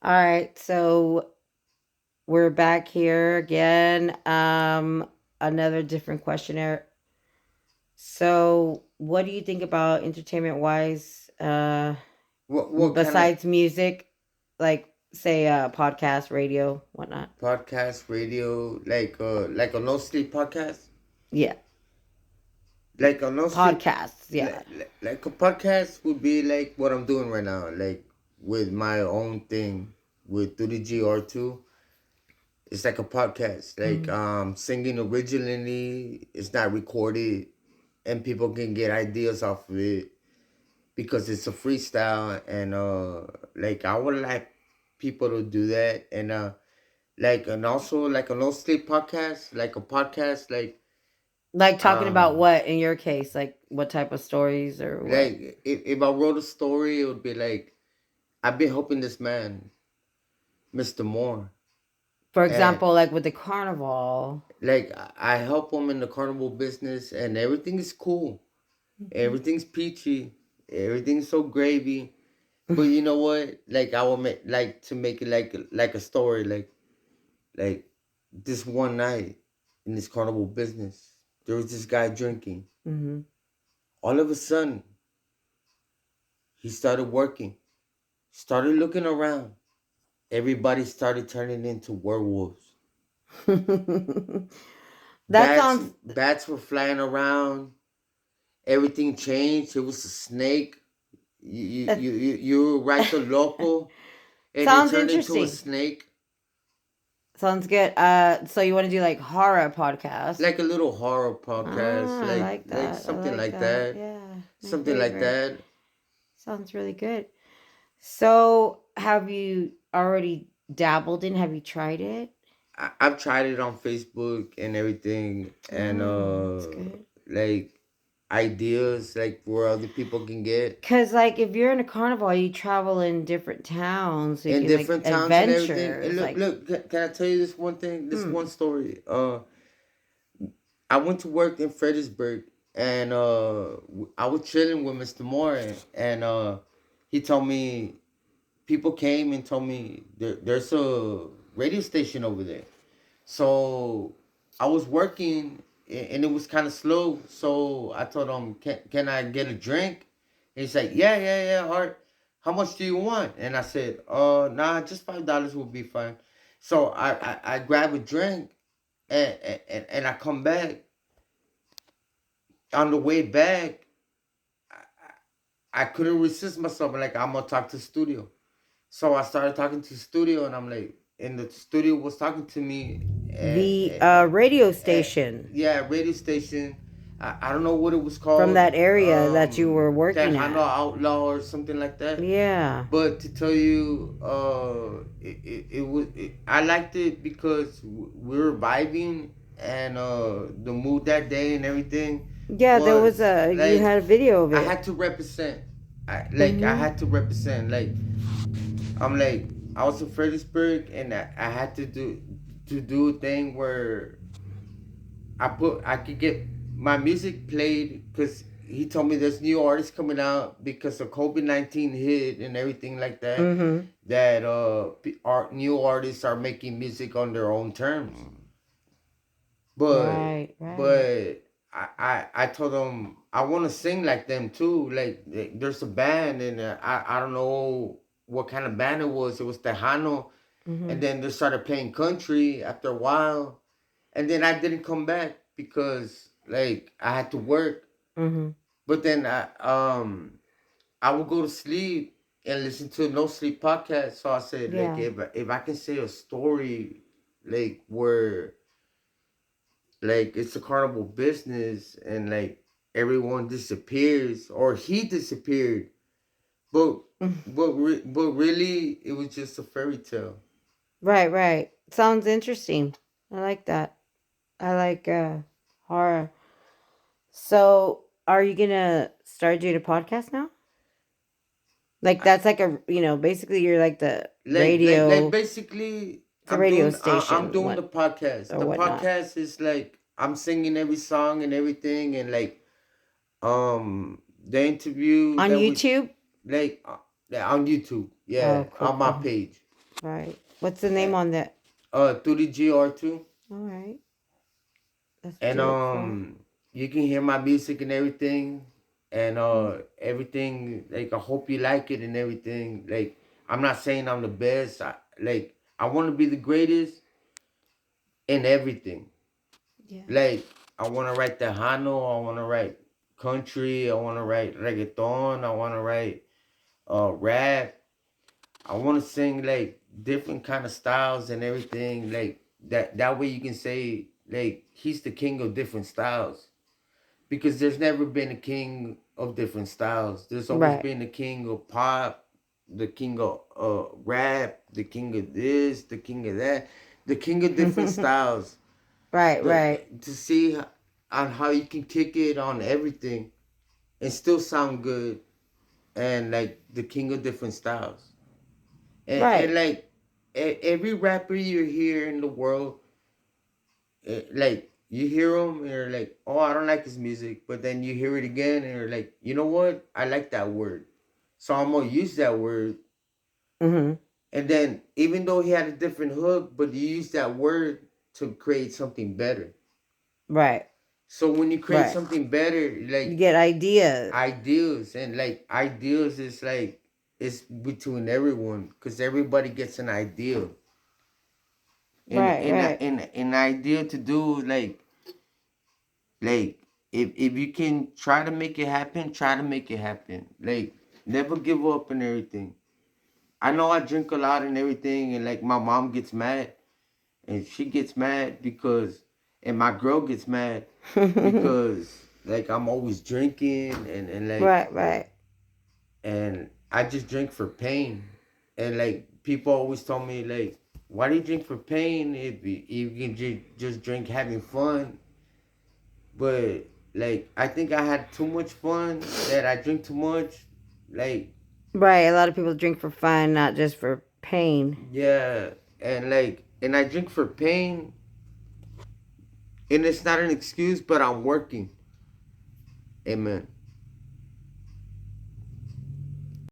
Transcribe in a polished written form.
All right, so we're back here again. Another different questionnaire. So, what do you think about entertainment wise? What kind of Besides music, like say podcast, radio, whatnot. podcast, radio, like a no sleep podcast, Yeah, like a no sleep, podcasts. Yeah, like a podcast would be like what I'm doing right now, like with my own thing with 30GR2. It's like a podcast, like mm. singing originally. It's not recorded, and people can get ideas off of it because it's a freestyle. And like I would like people to do that, and and also like a no sleep podcast, like a podcast, Like talking about um what in your case, like what type of stories or what? if I wrote a story, it would be like I've been helping this man, Mr. Moore, For and example, like with the carnival. like I help him in the carnival business, and everything is cool, Mhm. everything's peachy, everything's so gravy. But you know what? Like I would like to make it like a story, like this one night in this carnival business, there was this guy drinking. Mhm. All of a sudden, he started working, started looking around. Everybody started turning into werewolves. That Bats, sounds bats were flying around. Everything changed. It was a snake. that You write the local, and it sounds turned into a interesting. snake, Sounds good. So you want to do like horror podcast? like a little horror podcast, Ah, I like like that. I something like like that. that, Yeah, my something like favorite. that. Sounds really good. So, have you already dabbled in? Have you tried it? I've tried it on Facebook and everything, and That's good. like ideas like where other people can get Cause like if you're in a carnival, you travel in different towns, so you in can make different towns and everything. And adventures. look, Like, look, can I tell you this one thing? This hmm. one story. I went to work in Fredericksburg, and I was chilling with Mr. Moore, and he told me people came and told me there's a radio station over there. So I was working, and it was kind of slow. So I told him, can I get a drink? And he's like, yeah, Art. How much do you want? And I said, nah, just $5 will be fine. So I grab a drink, and I come back. On the way back, I couldn't resist myself. Like, I'm gonna talk to the studio. So I started talking to the studio, and I'm like, and the studio was talking to me. The radio Uh, station yeah, radio station. I don't know what it was from called. that area that you were working Tejano at. Outlaw or something like that. Yeah. But to tell you, it was. I liked it because we were vibing, and the mood that day and everything Yeah, there was was a you like had a video of I it. had to represent. I Mhm. had to represent. I'm like I was in Fredericksburg, and I had to do a thing where I could get my music played because he told me there's new artists coming out because of COVID-19 hit and everything like that. Mhm. That art new artists are making music on their own terms, but Right, right. but I told them I want to sing like them too. Like there's a band, and I don't know what kind of band it was. It was Tejano, and Mhm. then they started playing country after a while, and then I didn't come back because like I had to work. Mhm. But then I would go to sleep and listen to a no sleep podcast. So I said like Yeah. if I can say a story like where like it's a carnival business and like everyone disappears or he disappeared, but but really it was just a fairy tale. Right, right. Sounds interesting. I like that. I like horror. So, are you gonna start doing a podcast now? Like that's like a basically you're like the Like radio. basically It's a radio station, I'm doing what the podcast. or The whatnot podcast is like I'm singing every song and everything, and like the interview on that we YouTube. like yeah, on YouTube, Oh, yeah, cool, on my cool. page. Right. What's the name on that? Through the GR2. All right. Let's And do it for it. you can hear my music and everything, and everything, like, I hope you like it and everything. Like, I'm not saying I'm the best. I want to be the greatest in everything. Yeah. Like, I want to write Tejano, I want to write country, I want to write reggaeton, I want to write rap. I want to sing like different kind of styles and everything. Like that way you can say like he's the king of different styles, because there's never been a king of different styles. There's always Right. been the king of pop, the king of rap, the king of this, the king of that, the king of different styles. Right, right. To see on how you can kick it on everything and still sound good, and like the king of different styles. And Right. like every rapper you hear in the world, like you hear him and you're like, oh, I don't like his music, but then you hear it again and you're like, you know what, I like that word, so I'm gonna use that word. Mhm. And then even though he had a different hook, but you use that word to create something better. Right. So when you create Right. something better, You like get ideas. ideals, and like ideals is like it's between everyone, because everybody gets an ideal. and Right, and right. and an idea to do, like if you can try to make it happen, try to make it happen. Like, never give up and everything. I know I drink a lot and everything, and like my mom gets mad, and she gets mad because, and my girl gets mad because like I'm always drinking, and like, Right, right. and I just drink for pain. And like people always told me like, why do you drink for pain if you can just drink having fun? But like I think I had too much fun that I drink too much. Like, Right. A lot of people drink for fun, not just for pain. yeah, and like, and I drink for pain, and it's not an excuse, but I'm working. Amen.